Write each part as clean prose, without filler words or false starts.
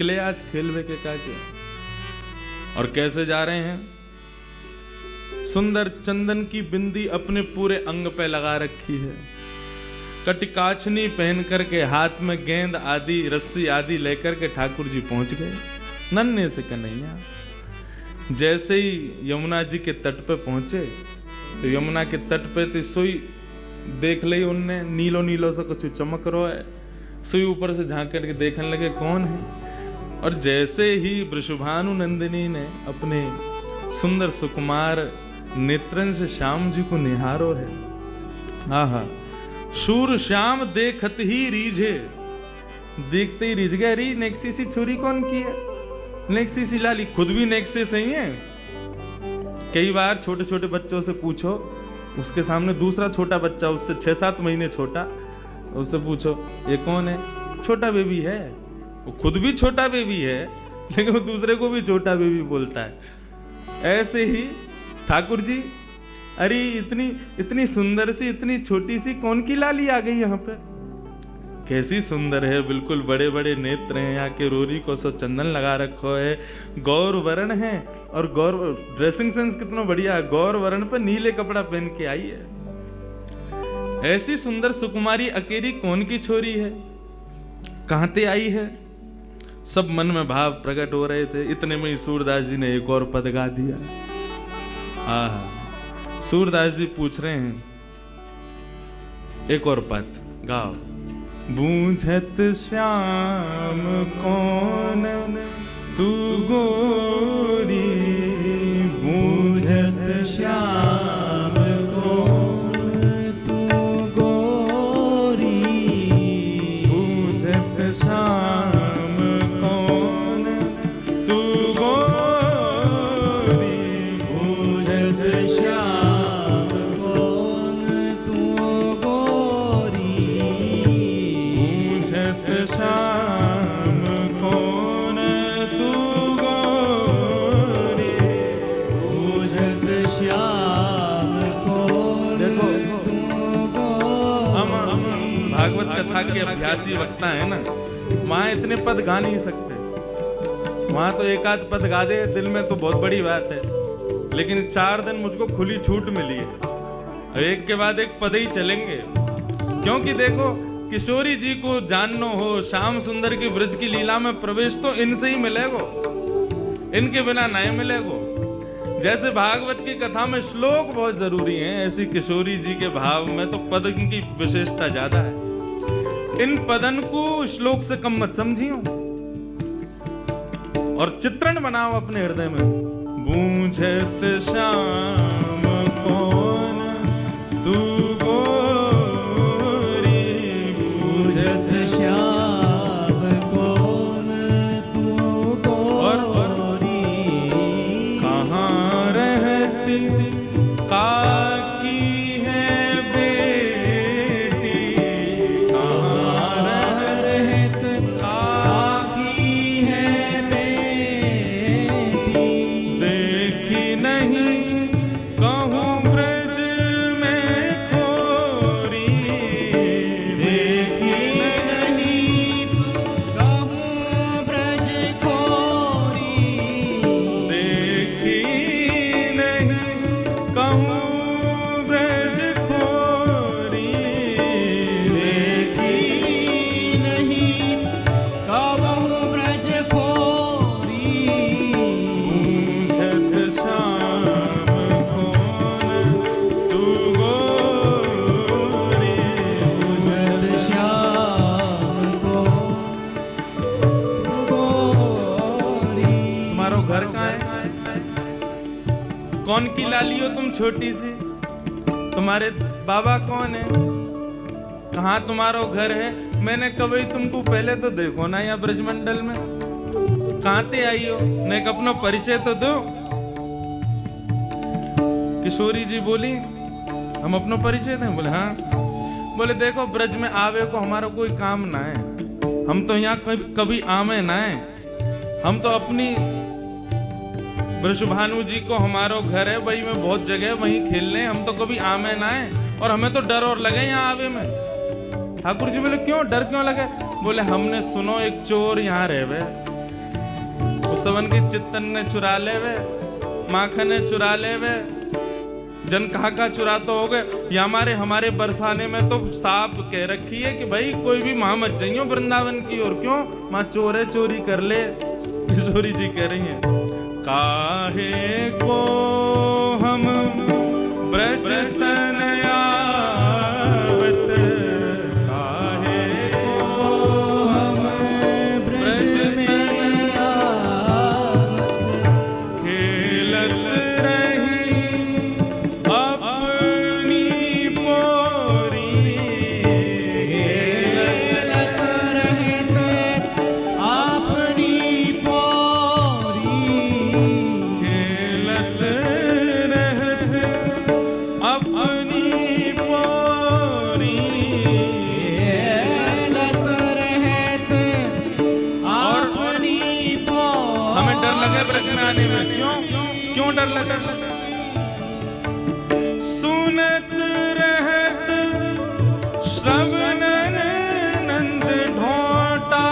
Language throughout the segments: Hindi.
निकले आज खेलवे के काजे। और कैसे जा रहे हैं? सुंदर चंदन की बिंदी अपने पूरे अंग पे लगा रखी है, कटिकाचनी पहन करके हाथ में गेंद आदि रस्सी आदि लेकर के ठाकुर जी पहुंच गए। नन्हे से कन्हैया जैसे ही यमुना जी के तट पे पहुंचे तो यमुना के तट पे तो सोई देख ली उनने, नीलो नीलो से कुछ चमक रहा है। सोई ऊपर से झांक करके देखने लगे कौन है। और जैसे ही वृषभानु नंदिनी ने अपने सुंदर सुकुमार नेत्रन से श्याम जी को निहारो है। आहा, शूर श्याम देखत ही रीझे, देखते ही रिझ गए। अरे नेक्सी सी छुरी कौन की है? नेक्सी सी लाली, खुद भी नेक्सी सही है। कई बार छोटे छोटे बच्चों से पूछो, उसके सामने दूसरा छोटा बच्चा उससे 6-7 महीने छोटा, उससे पूछो ये कौन है? छोटा बेबी है। वो खुद भी छोटा बेबी है लेकिन वो दूसरे को भी छोटा बेबी बोलता है। ऐसे ही ठाकुर जी, अरे इतनी सुंदर सी इतनी छोटी सी कौन की लाली आ गई यहाँ पे? कैसी सुंदर है, बिल्कुल बड़े बड़े नेत्र हैं, यहाँ के रोरी को सो चंदन लगा रखो है, गौर वर्ण है। और गौर ड्रेसिंग सेंस कितना बढ़िया है, गौर वर्ण पर नीले कपड़ा पहन के आई है। ऐसी सुंदर सुकुमारी अकेली कौन की छोरी है, कहां ते आई है? सब मन में भाव प्रकट हो रहे थे। इतने में ही सूरदास जी ने एक और पद गा दिया। आहा, सूरदास जी पूछ रहे हैं एक और पद गाओ। बूझत श्याम कौन तू गोरी, बूझत श्याम कौन तू गोरी, बूझत श्याम कौन तू गोरी, बूझत श्याम कौन तू गोरी, श्याम कौन तू गोरी, बूझत श्याम कौन तू गोरी। हम भागवत कथा के अभ्यासी वक्ता है ना, वहां इतने पद गा नहीं सकते। वहां तो एक आध पद गा दे दिल में तो बहुत बड़ी बात है, लेकिन 4 दिन मुझको खुली छूट मिली है, एक के बाद एक पद ही चलेंगे। क्योंकि देखो, किशोरी जी को जाननो हो, श्याम सुंदर की ब्रज की लीला में प्रवेश तो इनसे ही मिलेगो, इनके बिना नहीं मिलेगो। जैसे भागवत की कथा में श्लोक बहुत जरूरी हैं, ऐसी किशोरी जी के भाव में तो पद की विशेषता ज्यादा है। इन पदन को श्लोक से कम मत समझियो और चित्रण बनाओ अपने हृदय में। बूझत श्याम कौन तू श्याम कौन तू गोरी, कहाँ रहती काकी है बेटी, कहाँ रहती काकी है बेटी, देखी नहीं कहूँ ब्रज में खोरी, देखी कौन की लाली हो तुम छोटी सी? तुम्हारे बाबा कौन है? कहाँ तुम्हारा घर है? मैंने कभी तुमको पहले तो देखो ना यहाँ ब्रजमंडल में, कहाँ ते आई हो? न एक अपना परिचय तो दो। किशोरी जी बोली हम अपना परिचय दें? बोले हाँ। बोले देखो, ब्रज में आवे को हमारा कोई काम ना है, हम तो यहाँ कभी आमे ना है, हम तो अपनी वृषभानु जी को हमारो घर है, वही में बहुत जगह वहीं खेलने, हम तो कभी आमे ना है और हमें तो डर और लगे यहाँ आवे में। ठाकुर जी बोले क्यों, डर क्यों लगे? बोले हमने सुनो एक चोर यहाँ रहे, उस सबन के चित्तन ने चुरा ले वे, माखन ने चुरा ले वे, जन कहा चुरा तो हो गए। या हमारे बरसाने में तो साफ कह रखी है कि भाई कोई भी वहां मत जाइयो वृंदावन की ओर। क्यों? मां चोरे चोरी कर ले। किशोरी जी कह रही हैं, काहे को हम ब्रज तन आवत, काहे को हम ब्रज तन आवत, खेलत रही अपनी पोरी, खेलत रहते अपनी पोरी, खेलत रहते अपनी पोरी, खेलत रहते अपनी पोरी। हमें डर लगे ब्रज में आने में। क्यों डर लगे? सुनत रहत श्रवणन नंद ढोटा,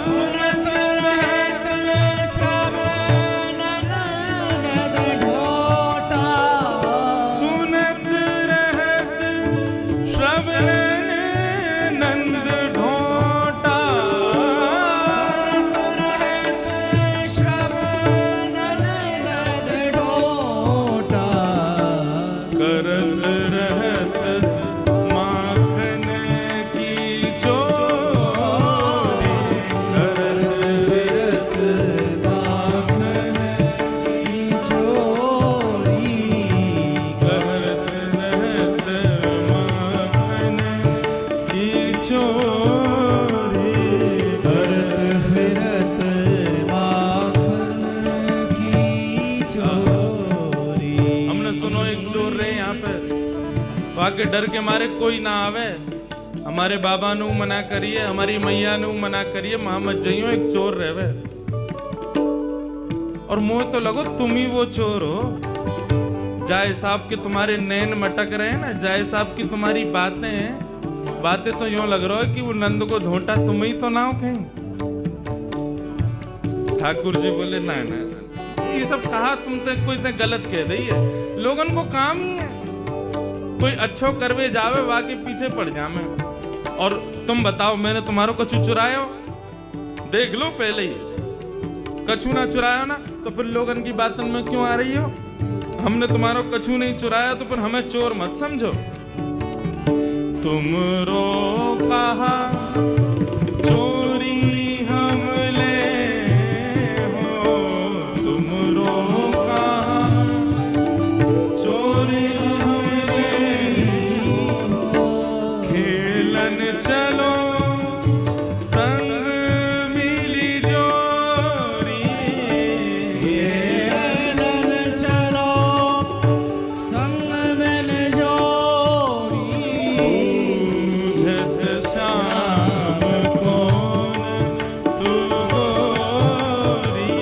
सुनत रहते श्रवण नंद ढोटा, सुनत रहत श्रवणन नंद ढोटा, सुनत रहते श्रवण नंद ढोटा, करत रहत माखन की चोरी, करत फिरत माखन की चोरी, करत रहत माखन की चोरी। करत फिरत माखन की चोरी। हमने सुनो एक चोर रहे यहाँ पे, वहां के डर के मारे कोई ना आवे। हमारे बाबा नु मना करिए, हमारी मैया नु मना करिए, वहां मत जाइयो, एक चोर रहे। और मुंह तो लगो तुम ही वो चोर हो। जाय साहब के तुम्हारे नैन मटक रहे हैं ना, जाय साहब की तुम्हारी बातें तो यूं लग रहा है कि वो नंद को ढोंटा तुम ही तो ना हो कहीं। ठाकुर जी बोले ना ना, ये सब कहा तुमने कोई ने गलत कह दी है। लोगन को काम ही है, कोई अच्छो करवे जावे वाके पीछे पड़ जावे। और तुम बताओ, मैंने तुम्हारो कछु चुरायो? देख लो पहले ही, कछु ना चुरायो ना तो फिर लोगन की बातन में क्यों आ रही हो? हमने तुम्हारो कछु नहीं चुराया तो फिर हमें चोर मत समझो। तुमरो कहा चोरी हम ले हो, तुमरो कहा चोरी हम ले हो, खेलन चलो संग मिली जोरी, खेलन चलो संग मिल जोरी, बूझत श्याम कौन तू गोरी,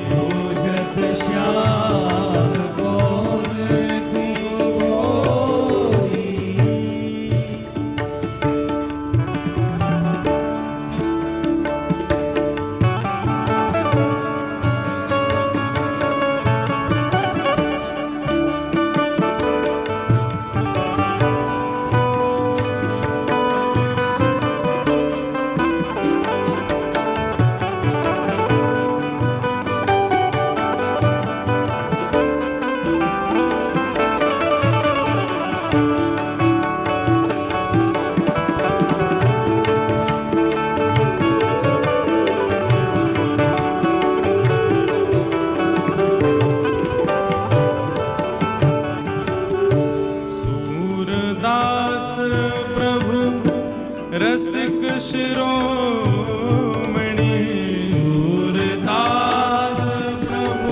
बूझत श्याम कौन तू गोरी। सूरदास प्रभु रसिक शिरोमणि, सूरदास प्रभु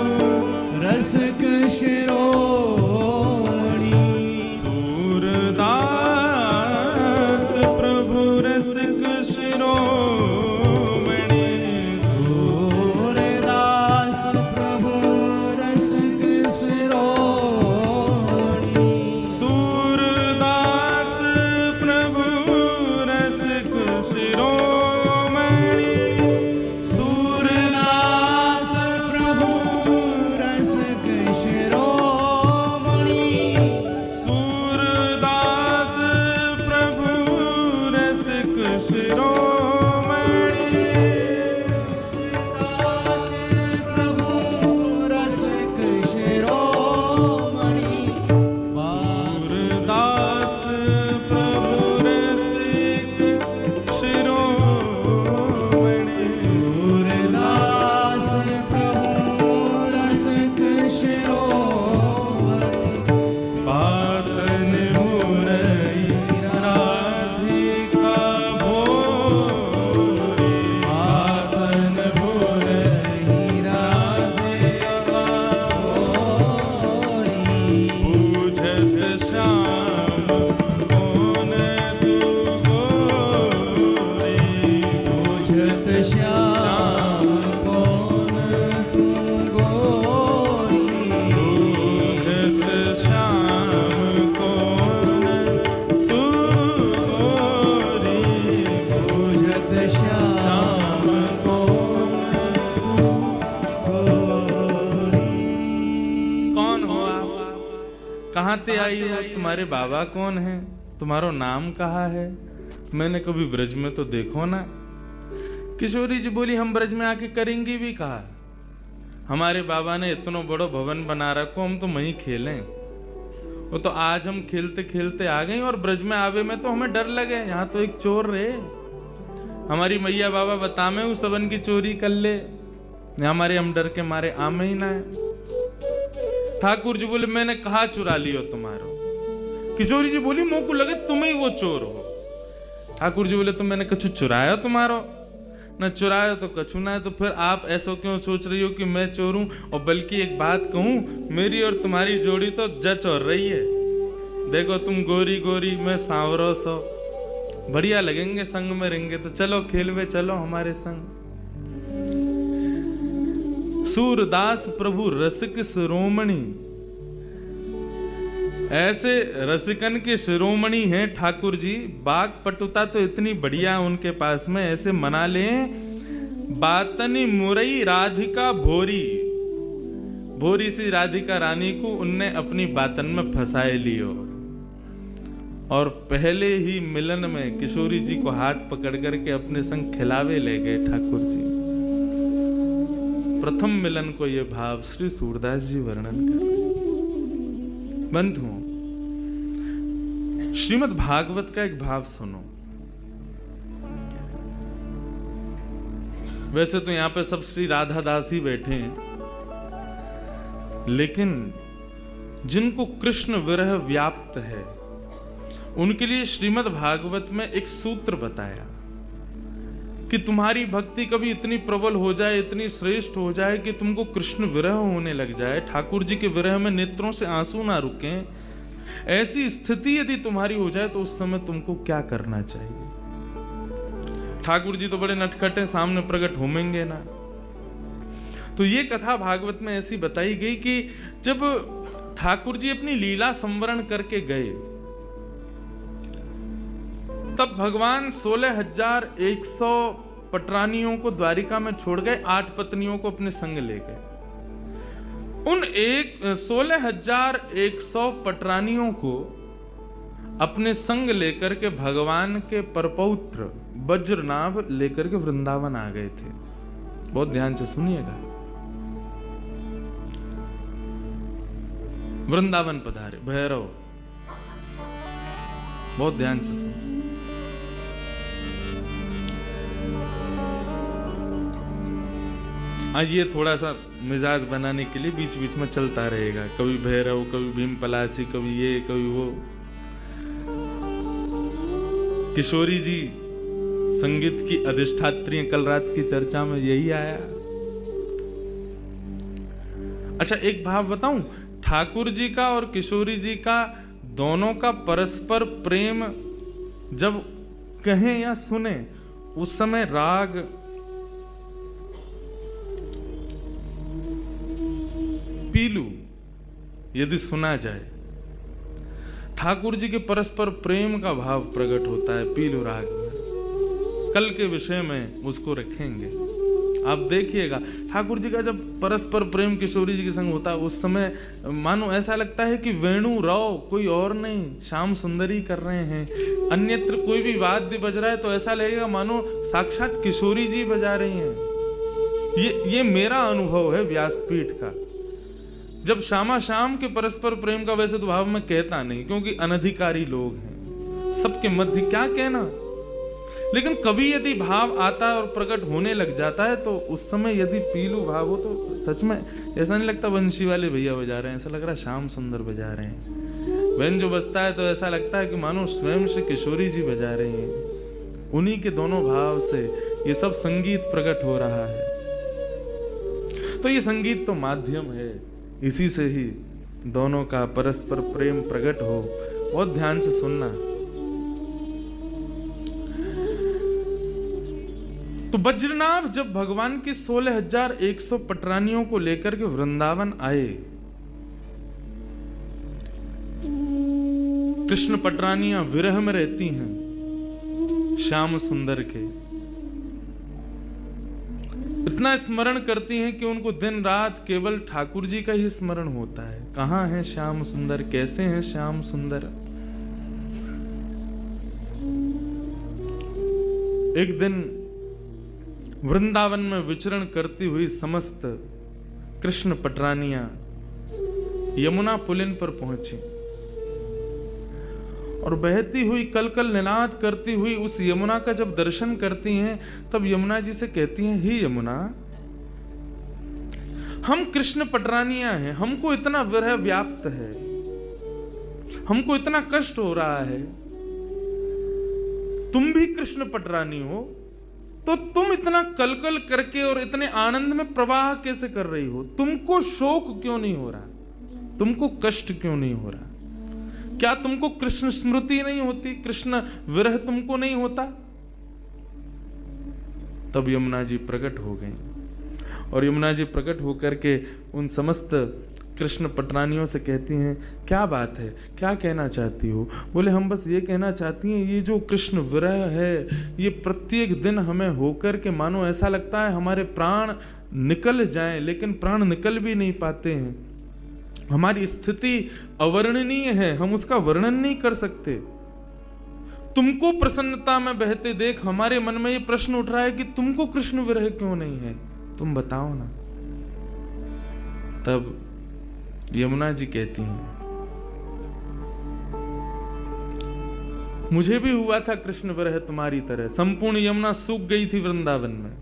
रसिक शिरोमणि, सूरदास प्रभु रसिक शिरोमणि, सूरदास प्रभु रसिक शिरोमणि, सूरदास प्रभु रसिक शिरोमणि। कहाँ ते आई हो, तुम्हारे बाबा कौन है, तुम्हारो नाम कहाँ है, मैंने कभी ब्रज में तो देखो ना। किशोरी जी बोली हम ब्रज में आके करेंगी भी कहा, हमारे बाबा ने इतना बड़ो भवन बना रखो, हम तो वहीं खेलें। वो तो आज हम खेलते खेलते आ गए और ब्रज में आवे में तो हमें डर लगे, यहाँ तो एक चोर रहे, हमारी मैया बाबा बता में उस सबन की चोरी कर ले, हमारे हम डर के मारे आमे ही ना है। ठाकुर जी बोले मैंने कहा चुरा लियो तुम्हारो। किशोरी जी बोली मुंह को लगे तुम ही वो चोर हो। ठाकुर जी बोले तो मैंने कछु चुराया तुम्हारो, न चुराया तो कछु ना है, तो फिर आप ऐसा क्यों सोच रही हो कि मैं चोर हूं। और बल्कि एक बात कहूं, मेरी और तुम्हारी जोड़ी तो जच और रही है, देखो तुम गोरी गोरी मैं सांवरो सो, बढ़िया लगेंगे संग में रहेंगे, तो चलो खेल में चलो हमारे संग। सूरदास प्रभु रसिक शिरोमणि, ऐसे रसिकन के शिरोमणि हैं ठाकुर जी। बाग पटुता तो इतनी बढ़िया उनके पास में, ऐसे मना लें बातनी मुरई राधिका भोरी, भोरी सी राधिका रानी को उनने अपनी बातन में फंसाए लियो। और पहले ही मिलन में किशोरी जी को हाथ पकड़ करके अपने संग खिलावे ले गए ठाकुर जी। प्रथम मिलन को यह भाव श्री सूरदास जी वर्णन कर रहे। बंधुओं, श्रीमद् भागवत का एक भाव सुनो। वैसे तो यहां पे सब श्री राधा दास ही बैठे हैं, लेकिन जिनको कृष्ण विरह व्याप्त है उनके लिए श्रीमद् भागवत में एक सूत्र बताया कि तुम्हारी भक्ति कभी इतनी प्रबल हो जाए, इतनी श्रेष्ठ हो जाए कि तुमको कृष्ण विरह होने लग जाए, ठाकुर जी के विरह में नेत्रों से आंसू ना रुकें, ऐसी स्थिति यदि तुम्हारी हो जाए तो उस समय तुमको क्या करना चाहिए। ठाकुर जी तो बड़े नटखट हैं, सामने प्रकट होमेंगे ना। तो ये कथा भागवत में ऐसी बताई गई कि जब ठाकुर जी अपनी लीला संवरण करके गए, तब भगवान 16,100 पटरानियों को द्वारिका में छोड़ गए, 8 पत्नियों को अपने संग ले गए। उन 16,100 पटरानियों को अपने संग लेकर के भगवान के परपौत्र वज्रनाभ लेकर के वृंदावन आ गए थे। बहुत ध्यान से सुनिएगा। वृंदावन पधारे भैरव, बहुत ध्यान से सुनिए। आज ये थोड़ा सा मिजाज बनाने के लिए बीच बीच में चलता रहेगा, कभी भैरव, कभी भीम पलासी, कभी ये कभी वो। किशोरी जी संगीत की अधिष्ठात्री, कल रात की चर्चा में यही आया। अच्छा एक भाव बताऊं, ठाकुर जी का और किशोरी जी का दोनों का परस्पर प्रेम जब कहें या सुने, उस समय राग पीलू यदि सुना जाए, ठाकुर जी के परस्पर प्रेम का भाव प्रकट होता है पीलू राग में। कल के विषय में उसको रखेंगे, आप देखिएगा। ठाकुर जी का जब परस्पर प्रेम किशोरी जी के संग होता है, उस समय मानो ऐसा लगता है कि वेणु राव कोई और नहीं, श्याम सुंदरी कर रहे हैं। अन्यत्र कोई भी वाद्य बज रहा है तो ऐसा लगेगा मानो साक्षात किशोरी जी बजा रही हैं। ये मेरा अनुभव है व्यासपीठ का। जब श्यामा श्याम के परस्पर प्रेम का वैसे तो भाव मैं कहता नहीं, क्योंकि अनधिकारी लोग हैं, सबके मध्य क्या कहना, लेकिन कभी यदि भाव आता है और प्रकट होने लग जाता है तो उस समय यदि पीलू भाव हो तो सच में ऐसा नहीं लगता वंशी वाले भैया बजा रहे हैं, ऐसा लग रहा है श्याम सुंदर बजा रहे हैं। वैन जो बजता है तो ऐसा लगता है कि मानो स्वयं श्री किशोरी जी बजा रहे हैं। उन्हीं के दोनों भाव से ये सब संगीत प्रकट हो रहा है। तो ये संगीत तो माध्यम है, इसी से ही दोनों का परस्पर प्रेम प्रकट हो। बहुत ध्यान से सुनना। तो वज्रनाभ जब भगवान की 16,100 पटरानियों को लेकर के वृंदावन आए, कृष्ण पटरानियां विरह में रहती हैं श्याम सुंदर के। घटना स्मरण करती हैं कि उनको दिन रात केवल ठाकुर जी का ही स्मरण होता है। कहाँ है श्याम सुंदर, कैसे हैं श्याम सुंदर। एक दिन वृंदावन में विचरण करती हुई समस्त कृष्ण पटरानियां यमुना पुलिन पर पहुंची और बहती हुई कलकल निनाद करती हुई उस यमुना का जब दर्शन करती हैं, तब यमुना जी से कहती हैं, हे यमुना, हम कृष्ण पटरानियां हैं, हमको इतना विरह व्याप्त है, हमको इतना कष्ट हो रहा है, तुम भी कृष्ण पटरानी हो, तो तुम इतना कलकल करके और इतने आनंद में प्रवाह कैसे कर रही हो? तुमको शोक क्यों नहीं हो रहा? तुमको कष्ट क्यों नहीं हो रहा? क्या तुमको कृष्ण स्मृति नहीं होती? कृष्ण विरह तुमको नहीं होता? तब यमुना जी प्रकट हो गई और यमुना जी प्रकट होकर के उन समस्त कृष्ण पटरानियों से कहती हैं, क्या बात है, क्या कहना चाहती हो? बोले, हम बस ये कहना चाहती हैं, ये जो कृष्ण विरह है, ये प्रत्येक दिन हमें होकर के मानो ऐसा लगता है हमारे प्राण निकल जाएं, लेकिन प्राण निकल भी नहीं पाते हैं। हमारी स्थिति अवर्णनीय है, हम उसका वर्णन नहीं कर सकते। तुमको प्रसन्नता में बहते देख हमारे मन में ये प्रश्न उठ रहा है कि तुमको कृष्ण विरह क्यों नहीं है, तुम बताओ ना। तब यमुना जी कहती हैं, मुझे भी हुआ था कृष्ण विरह तुम्हारी तरह, संपूर्ण यमुना सूख गई थी वृंदावन में,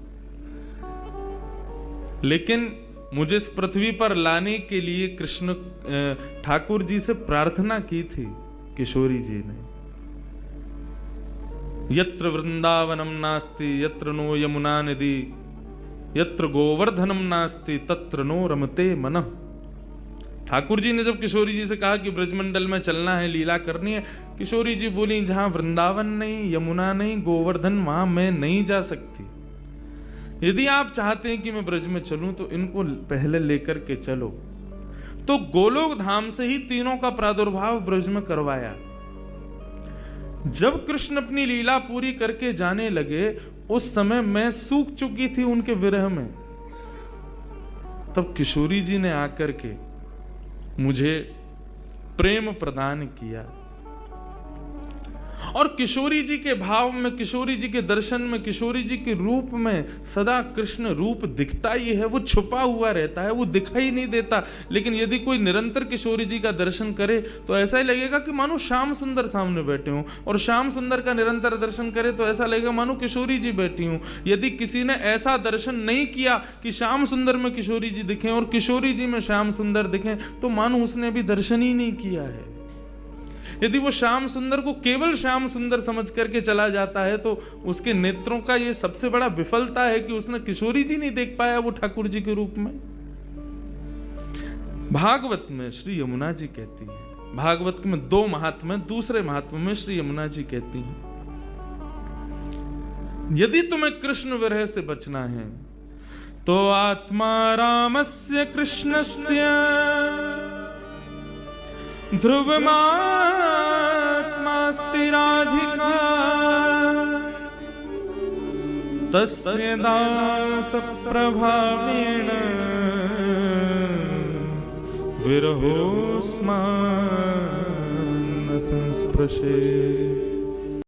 लेकिन मुझे इस पृथ्वी पर लाने के लिए कृष्ण ठाकुर जी से प्रार्थना की थी किशोरी जी ने। यत्र वृंदावनम नास्ति यत्र नो यमुना नदी, यत्र गोवर्धनम नास्ति तत्र नो रमते मनः। ठाकुर जी ने जब किशोरी जी से कहा कि ब्रजमंडल में चलना है, लीला करनी है, किशोरी जी बोली, जहां वृंदावन नहीं, यमुना नहीं, गोवर्धन, वहां मैं नहीं जा सकती। यदि आप चाहते हैं कि मैं ब्रज में चलूं तो इनको पहले लेकर के चलो। तो गोलोक धाम से ही तीनों का प्रादुर्भाव ब्रज में करवाया। जब कृष्ण अपनी लीला पूरी करके जाने लगे, उस समय मैं सूख चुकी थी उनके विरह में। तब किशोरी जी ने आकर के मुझे प्रेम प्रदान किया और किशोरी जी के भाव में, किशोरी जी के दर्शन में, किशोरी जी के रूप में सदा कृष्ण रूप दिखता ही है, वो छुपा हुआ रहता है, वो दिखाई नहीं देता। लेकिन यदि कोई निरंतर किशोरी जी का दर्शन करे तो ऐसा ही लगेगा कि मानो श्याम सुंदर सामने बैठे हों, और श्याम सुंदर का निरंतर दर्शन करे तो ऐसा लगेगा मानो किशोरी जी बैठी हूं। यदि किसी ने ऐसा दर्शन नहीं किया कि श्याम सुंदर में किशोरी जी दिखें और किशोरी जी में श्याम सुंदर दिखें, तो मानो उसने भी दर्शन ही नहीं किया है। यदि वो श्याम सुंदर को केवल श्याम सुंदर समझ करके चला जाता है तो उसके नेत्रों का ये सबसे बड़ा विफलता है कि उसने किशोरी जी नहीं देख पाया वो ठाकुर जी के रूप में। भागवत में श्री यमुना जी कहती है, भागवत में 2 महात्म्य, दूसरे महात्म्य में श्री यमुना जी कहती हैं, यदि तुम्हें कृष्ण विरह से बचना है तो आत्मा रामस्य कृष्णस्य ध्रुवमात्मास्ति राधिका तस्य दास प्रभावेण विरहोस्मान् न संस्पृशे।